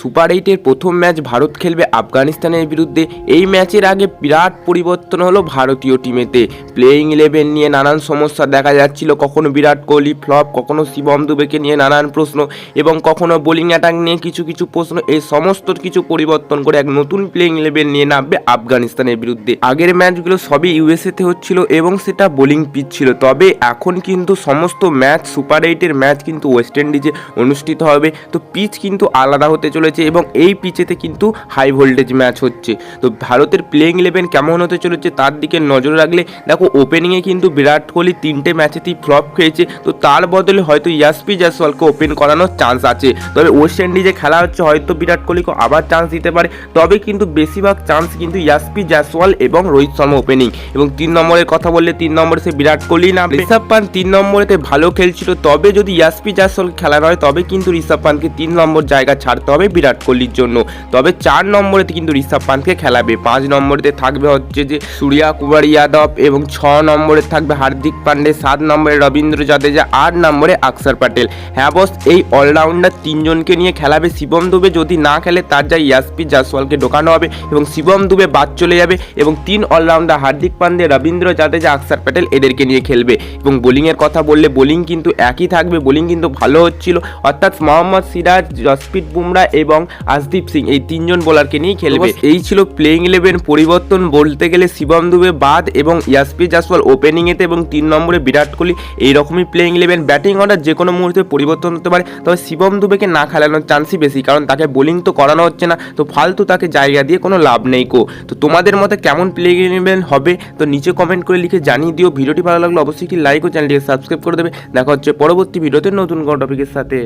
Super 8-এর প্রথম match Bharat খেলবে আফগানিস্তানের বিরুদ্ধে। এই ম্যাচের আগে বিরাট পরিবর্তন হলো ভারতীয় টিমেতে। প্লেয়িং 11 নিয়ে নানান সমস্যা দেখা যাচ্ছিল, কখনো বিরাট কোহলি ফ্লপ, কখনো শিবম দুবেকে নিয়ে নানান প্রশ্ন এবং কখনো বোলিং অ্যাটাক নিয়ে কিছু প্রশ্ন। এই সমস্ত কিছু পরিবর্তন করে এক নতুন প্লেয়িং 11 নিয়ে নামবে আফগানিস্তানের বিরুদ্ধে। আগের ম্যাচগুলো সবই ইউএসএতে হচ্ছিল এবং সেটা বোলিং পিচ ছিল, তবে এখন কিন্তু সমস্ত ম্যাচ সুপার 8-এর ম্যাচ কিন্তু ওয়েস্ট ইন্ডিজে অনুষ্ঠিত হবে। তো পিচ কিন্তু আলাদা হতে চলেছে এবং এই পিচেতে কিন্তু হাই ভোল্টেজ ম্যাচ হচ্ছে। তো ভারতের প্লেয়িং 11 কেমন হতে চলেছে তার দিকে নজর রাখলে দেখো, ওপেনিংয়ে কিন্তু বিরাট কোহলি 3টে ম্যাচেতেই ফ্লপ খেয়েছে। তো তার বদলে হয়তো ইয়াসপি জয়সওয়ালকে ওপেন করানোর চান্স আছে। তবে ওয়েস্ট ইন্ডিজে খেলা হচ্ছে, হয়তো বিরাট কোহলিকে আবার চান্স দিতে পারে, তবে কিন্তু বেশিরভাগ চান্স কিন্তু ইয়াসপি জয়সওয়াল এবং রোহিত শর্মা ওপেনিং। এবং 3 নম্বরের কথা বললে 3 নম্বরে সে বিরাট কোহলি না, ঋষভ পান্ট 3 নম্বরেতে ভালো খেলছিল। তবে যদি ইয়াসপি জয়সওয়াল খেলা হয় তবে কিন্তু ঋষভ পান্টকে 3 নম্বর জায়গা ছাড়তে হবে বিরাট কোহলির জন্য। তবে 4 নম্বরেতে কিন্তু ঋষভ পান্টকে খেলাবে। 5 নম্বরেতে থাকবে হচ্ছে যে সূর্যা কুমার যাদব এবং 6 নম্বরে থাকবে হার্দিক পান্ডে, 7 নম্বরে রবীন্দ্র জাদেজা, 8 নম্বরে অক্ষর প্যাটেল। হ্যাঁ বস, এই অলরাউন্ডার 3 জনকে নিয়ে খেলাবে। শিবম দুবে যদি না খেলে তার জায়গায় ইয়াসপি জয়সওয়ালকে ঢোকানো হবে এবং শিবম দুবে বাদ চলে যাবে এবং 3 অলরাউন্ডার হার্দিক পান্ডে, রবীন্দ্র জাদেজা, অক্ষর প্যাটেল এদেরকে নিয়ে খেলবে। এবং বোলিংয়ের কথা বললে বোলিং কিন্তু একই থাকবে, বোলিং কিন্তু ভালো হচ্ছিল, অর্থাৎ মোহাম্মদ সিরাজ, জসপ্রীত বুমরা এবং আশদীপ সিং এই 3 জন বোলারকে নিয়ে খেলবে। এই ছিল প্লেয়িং 11 পরিবর্তন বলতে গেলে শিবম দুবে বাদ এবং ইয়াসপি জয়সওয়াল ওপেনিংয়েতে এবং 3 নম্বরে বিরাট কোহলি। এইরকমই প্লেয়িং 11। ব্যাটিং অর্ডার যে কোনো মুহূর্তে পরিবর্তন হতে পারে, তবে শিবম দুবেকে না খেলানোর চান্সই বেশি, কারণ তাকে বোলিং তো করানো হচ্ছে না, তো ফালতু তাকে জায়গা দিয়ে কোনো লাভ নেই কো। তো তোমাদের মতে কেমন প্লেয়িং 11 হবে তো নিচে কমেন্ট করে লিখে জানিয়ে দিও। ভিডিওটি ভালো লাগলে অবশ্যই কি লাইক ও চ্যানেলটিকে সাবস্ক্রাইব করে দেবে। দেখা হচ্ছে পরবর্তী ভিডিওতে নতুন কোনো টপিকের সাথে।